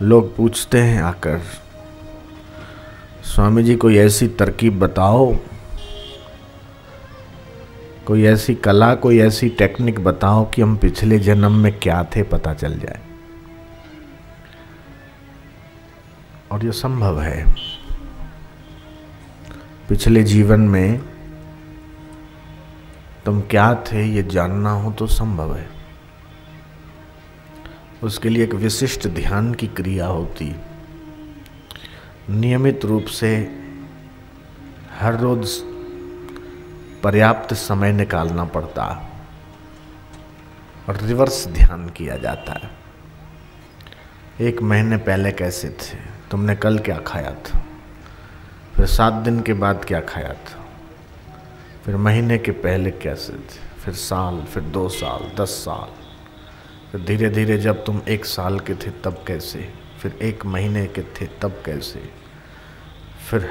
लोग पूछते हैं आकर, स्वामी जी कोई ऐसी तरकीब बताओ, कोई ऐसी कला, कोई ऐसी टेक्निक बताओ कि हम पिछले जन्म में क्या थे पता चल जाए। और ये संभव है। पिछले जीवन में तुम क्या थे ये जानना हो तो संभव है। उसके लिए एक विशिष्ट ध्यान की क्रिया होती। नियमित रूप से हर रोज पर्याप्त समय निकालना पड़ता और रिवर्स ध्यान किया जाता है। 1 महीने पहले कैसे थे, तुमने कल क्या खाया था, फिर 7 दिन के बाद क्या खाया था, फिर महीने के पहले कैसे थे, फिर साल, फिर 2 साल, 10 साल, फिर धीरे धीरे जब तुम 1 साल के थे तब कैसे, फिर 1 महीने के थे तब कैसे, फिर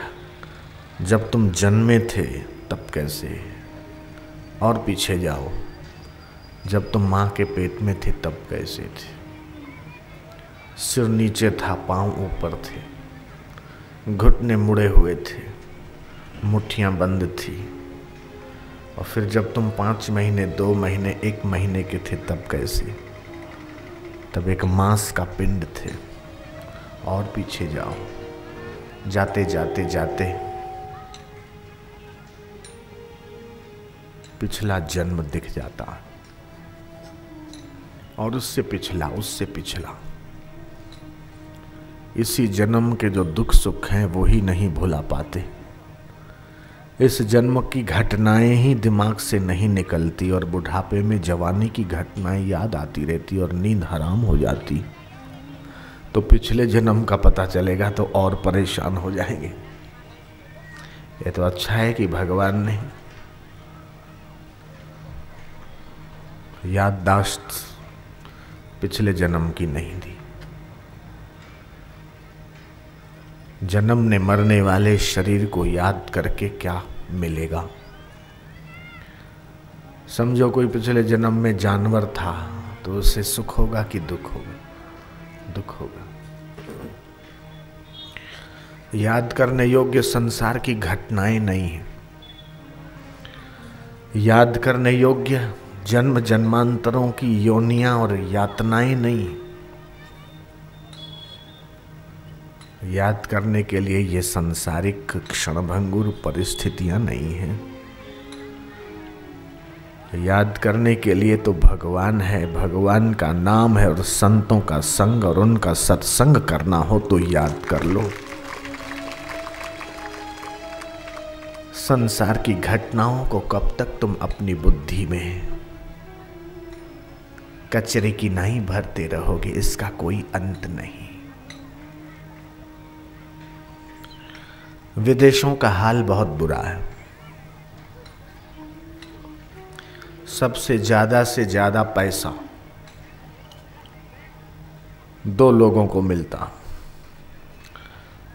जब तुम जन्मे थे तब कैसे, और पीछे जाओ जब तुम माँ के पेट में थे तब कैसे थे। सिर नीचे था, पांव ऊपर थे, घुटने मुड़े हुए थे, मुट्ठियाँ बंद थी। और फिर जब तुम 5 महीने, 2 महीने, 1 महीने के थे तब कैसे, तब एक मांस का पिंड थे। और पीछे जाओ, जाते जाते जाते पिछला जन्म दिख जाता, और उससे पिछला, उससे पिछला। इसी जन्म के जो दुख सुख हैं वो ही नहीं भुला पाते। इस जन्म की घटनाएं ही दिमाग से नहीं निकलती, और बुढ़ापे में जवानी की घटनाएं याद आती रहती और नींद हराम हो जाती। तो पिछले जन्म का पता चलेगा तो और परेशान हो जाएंगे। ये तो अच्छा है कि भगवान ने याददाश्त पिछले जन्म की नहीं दी। जन्म ने मरने वाले शरीर को याद करके क्या मिलेगा। समझो कोई पिछले जन्म में जानवर था तो उसे सुख होगा कि दुख होगा? दुख होगा। याद करने योग्य संसार की घटनाएं नहीं है, याद करने योग्य जन्म जन्मांतरों की योनियां और यातनाएं नहीं। याद करने के लिए ये सांसारिक क्षणभंगुर परिस्थितियां नहीं हैं। याद करने के लिए तो भगवान है, भगवान का नाम है, और संतों का संग और उनका सत्संग करना हो तो याद कर लो। संसार की घटनाओं को कब तक तुम अपनी बुद्धि में कचरे की नाई भरते रहोगे, इसका कोई अंत नहीं। विदेशों का हाल बहुत बुरा है। सबसे ज्यादा से ज्यादा पैसा 2 लोगों को मिलता।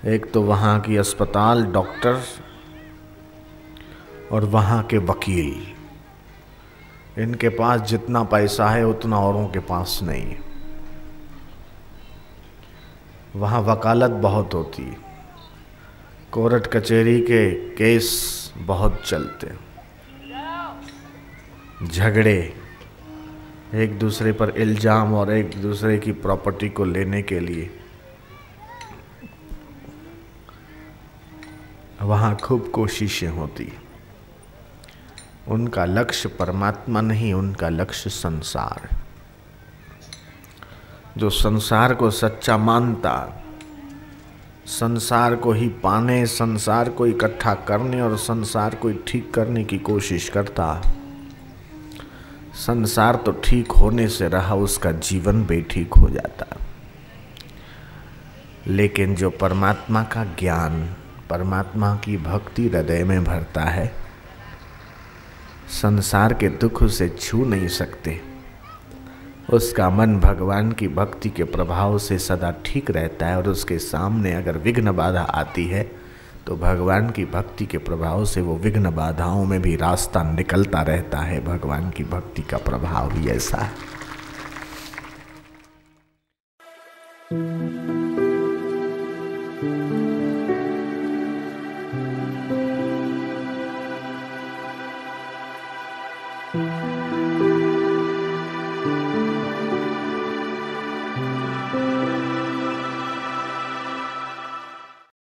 एक तो वहाँ की अस्पताल, डॉक्टर, और वहाँ के वकील। इनके पास जितना पैसा है उतना औरों के पास नहीं है। वहाँ वकालत बहुत होती है, कोर्ट कचहरी के केस बहुत चलते, झगड़े, एक दूसरे पर इल्जाम और एक दूसरे की प्रॉपर्टी को लेने के लिए वहाँ खूब कोशिशें होती। उनका लक्ष्य परमात्मा नहीं, उनका लक्ष्य संसार। जो संसार को सच्चा मानता, संसार को ही पाने, संसार को इकट्ठा करने और संसार को ठीक करने की कोशिश करता, संसार तो ठीक होने से रहा, उसका जीवन बेठीक हो जाता। लेकिन जो परमात्मा का ज्ञान, परमात्मा की भक्ति हृदय में भरता है, संसार के दुख उसे छू नहीं सकते। उसका मन भगवान की भक्ति के प्रभाव से सदा ठीक रहता है, और उसके सामने अगर विघ्न बाधा आती है तो भगवान की भक्ति के प्रभाव से वो विघ्न बाधाओं में भी रास्ता निकलता रहता है। भगवान की भक्ति का प्रभाव ही ऐसा है।